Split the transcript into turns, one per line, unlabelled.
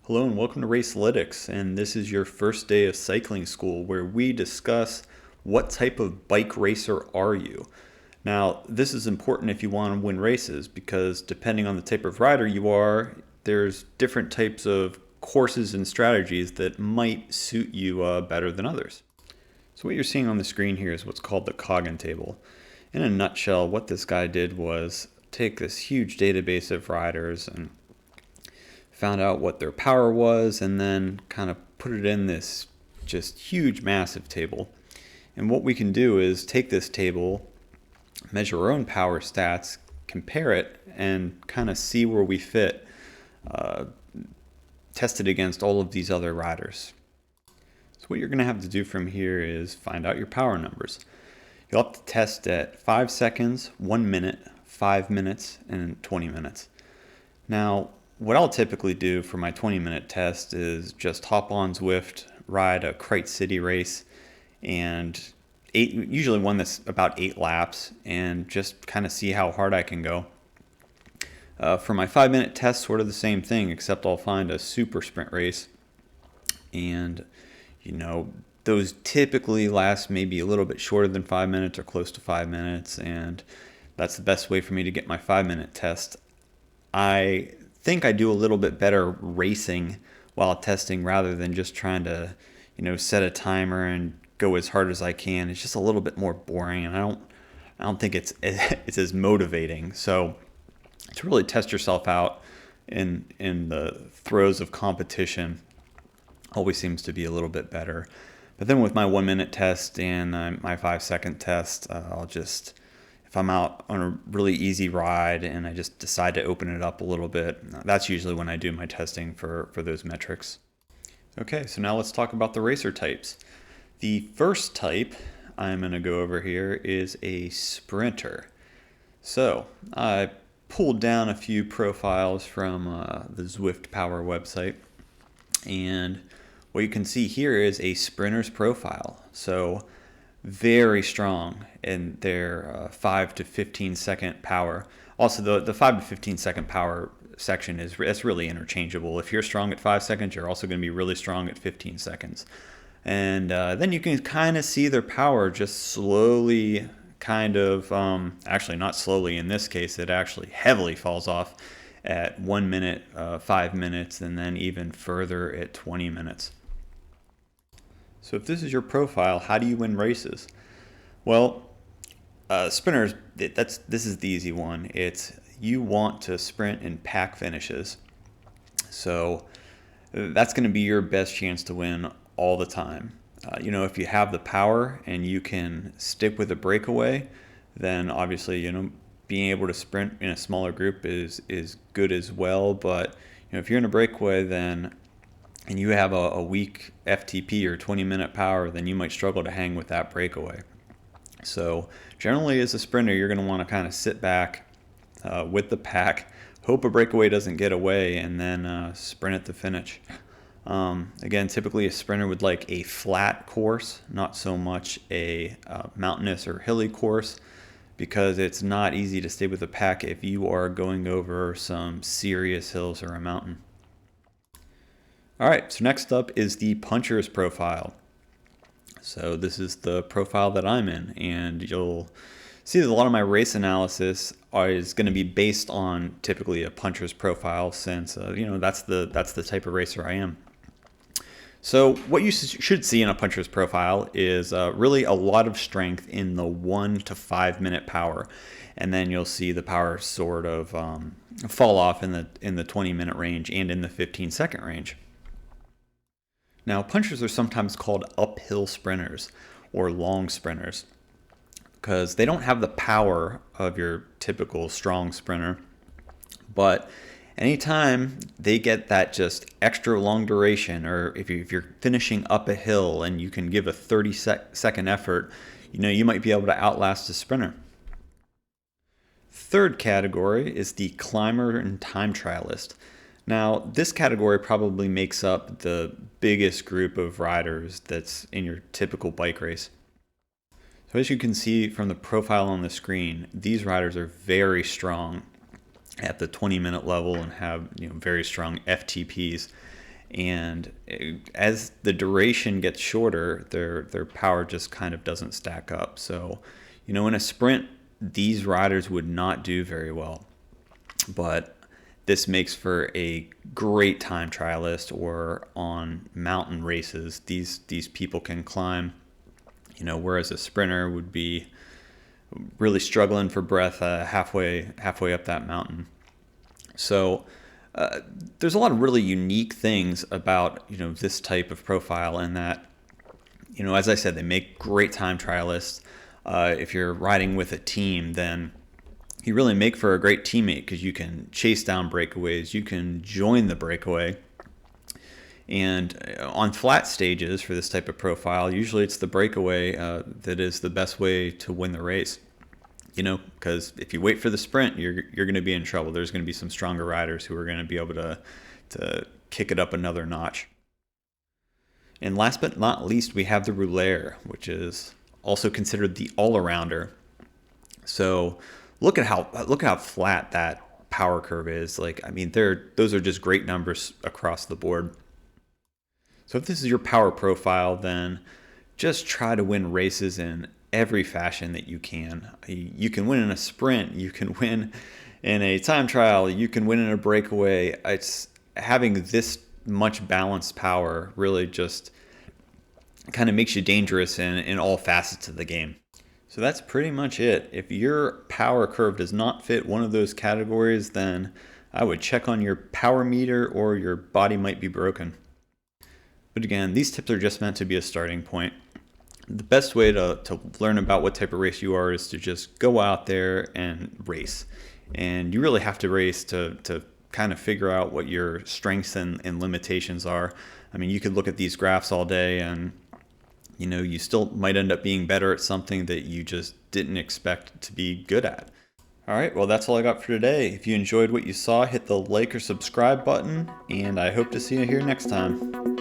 Hello and welcome to Racelytics, and this is your first day of cycling school where we discuss what type of bike racer are you. Now, this is important if you want to win races because depending on the type of rider you are, there's different types of courses and strategies that might suit you better than others. So what you're seeing on the screen here is what's called the Coggan table. In a nutshell, what this guy did was take this huge database of riders and found out what their power was and then kind of put it in this just huge massive table. And what we can do is take this table, measure our own power stats, compare it, and kind of see where we fit, test it against all of these other riders. So what you're going to have to do from here is find out your power numbers. You'll have to test at 5 seconds, 1 minute, 5 minutes, and 20 minutes. Now, what I'll typically do for my 20-minute test is just hop on Zwift, ride a Crate City race, and usually one that's about 8 laps, and just kind of see how hard I can go. For my 5-minute test, sort of the same thing, except I'll find a super sprint race, and those typically last maybe a little bit shorter than 5 minutes or close to 5 minutes, and that's the best way for me to get my 5-minute test. I think I do a little bit better racing while testing rather than just trying to, set a timer and go as hard as I can. It's just a little bit more boring, and I don't think it's as motivating. So to really test yourself out in the throes of competition always seems to be a little bit better. But then with my 1-minute test and my 5-second test, if I'm out on a really easy ride and I just decide to open it up a little bit, that's usually when I do my testing for those metrics. Okay, so now let's talk about the racer types. The first type I'm going to go over here is a sprinter. So I pulled down a few profiles from the Zwift Power website, and what you can see here is a sprinter's profile. So very strong in their 5 to 15 second power. Also, the 5 to 15 second power section that's really interchangeable. If you're strong at 5 seconds, you're also going to be really strong at 15 seconds. And then you can kind of see their power just slowly actually not slowly in this case, it actually heavily falls off at 1 minute, 5 minutes, and then even further at 20 minutes. So if this is your profile, how do you win races? Well, sprinters, this is the easy one. It's you want to sprint in pack finishes. So that's going to be your best chance to win all the time. If you have the power and you can stick with a breakaway, then obviously, being able to sprint in a smaller group is good as well. But if you're in a breakaway, and you have a weak FTP or 20-minute power, then you might struggle to hang with that breakaway. So generally as a sprinter, you're going to want to kind of sit back with the pack, hope a breakaway doesn't get away, and then sprint at the finish. Again, typically a sprinter would like a flat course, not so much a mountainous or hilly course, because it's not easy to stay with the pack if you are going over some serious hills or a mountain. All right, so next up is the puncher's profile. So this is the profile that I'm in, and you'll see that a lot of my race analysis is going to be based on typically a puncher's profile, since that's the type of racer I am. So what you should see in a puncher's profile is really a lot of strength in the 1 to 5 minute power, and then you'll see the power sort of fall off in the 20-minute range and in the 15-second range. Now, punchers are sometimes called uphill sprinters or long sprinters because they don't have the power of your typical strong sprinter, but anytime they get that just extra long duration, or if you're finishing up a hill and you can give a 30-second effort, you might be able to outlast a sprinter. Third category is the climber and time trialist. Now, this category probably makes up the biggest group of riders that's in your typical bike race. So as you can see from the profile on the screen, these riders are very strong at the 20-minute level and have very strong FTPs. And as the duration gets shorter, their power just kind of doesn't stack up. So, in a sprint, these riders would not do very well. But this makes for a great time trialist, or on mountain races. These people can climb, whereas a sprinter would be really struggling for breath halfway up that mountain. So there's a lot of really unique things about this type of profile, in that as I said, they make great time trialists. If you're riding with a team, then you really make for a great teammate, because you can chase down breakaways, you can join the breakaway. And on flat stages for this type of profile, usually it's the breakaway that is the best way to win the race. Because if you wait for the sprint, you're going to be in trouble. There's going to be some stronger riders who are going to be able to kick it up another notch. And last but not least, we have the rouleur, which is also considered the all-arounder. So look at how flat that power curve is. Those are just great numbers across the board. So if this is your power profile, then just try to win races in every fashion that you can. You can win in a sprint, you can win in a time trial, you can win in a breakaway. It's having this much balanced power really just kind of makes you dangerous in all facets of the game. So that's pretty much it. If your power curve does not fit one of those categories, then I would check on your power meter, or your body might be broken. But again, these tips are just meant to be a starting point. The best way to learn about what type of race you are is to just go out there and race. And you really have to race to kind of figure out what your strengths and limitations are. You could look at these graphs all day, and you still might end up being better at something that you just didn't expect to be good at. All right, well, that's all I got for today. If you enjoyed what you saw, hit the like or subscribe button, and I hope to see you here next time.